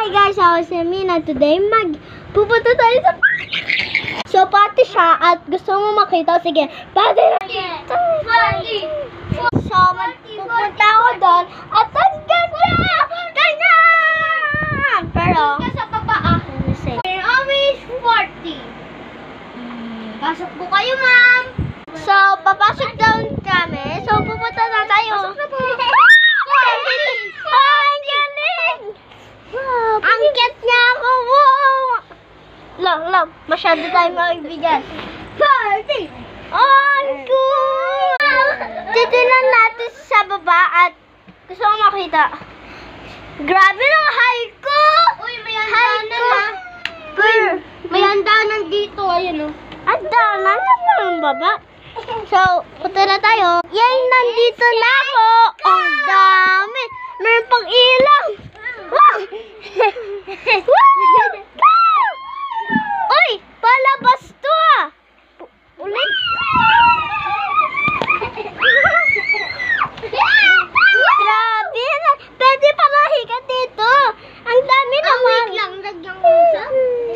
Hi guys, ako si Mina. Today pupunta tayo sa party. So party siya at gusto mo makita, sige, party na. So pupunta ako doon at ang ganda! Ganyan! Pero sa papa always 40. Pasok po kayo, ma'am. so papasok down kami. So pupunta na tayo. Ang galing! Ang cute niya ako! Wow! Lang, masyado tayong makaibigan. Party! Ang cool! Titinan natin sa baba at gusto ko makita. Grabe ng high ko! Uy, may handanan ha. May handanan dito, ayun o. At daman na ng baba. So, punta na tayo. Yay, nandito na ako! Ang dami! Meron pang ilaw! Wow! Wow! Uy! Palabas to ah! Ulit! Grabe! Pwede pa mahiga dito! Ang dami naman! Wait lang, lagyan ko isa.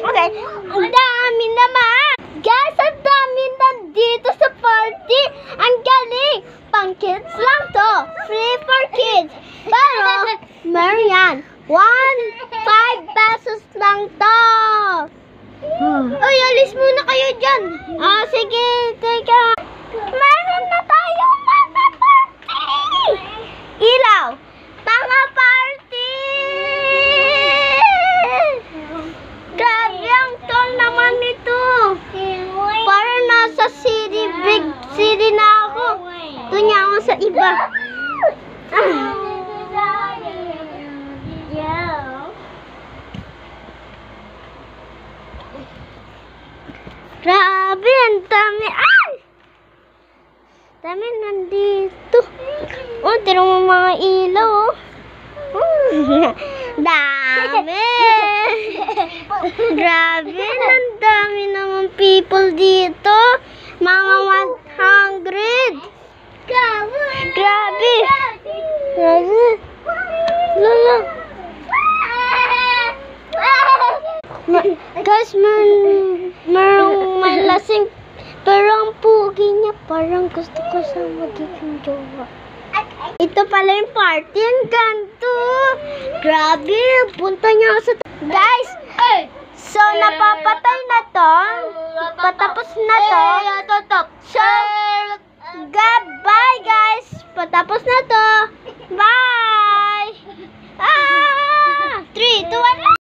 Okay, ang dami naman! Guys, ang dami nandito sa party! Ang galing! Pang kids lang to! Free for kids! Pero, meron yan! 5 pesos lang to! Uy, alis muna kayo dyan. Sige, teka! Meron na tayong mga party! Ilaw! Mga party! Grabe ang tol naman nito! Parang nasa city, big city na ako. Tunya ako sa iba. Grabe, ang dami. Ay! Dami nandito. Oh, tira mo mga ilaw, oh. Dami! Grabe, ang dami naman people dito. Mga 100. Grabe. Lala. Guys, merong malasing. Pero ang pugi niya, parang gusto ko sa magiging jowa. Ito pala yung party. Ang ganto. Grabe, punta niya ako sa... Guys, so napapatay na to. Patapos na to. So, goodbye guys. Patapos na to. Bye! 3, 2, 1,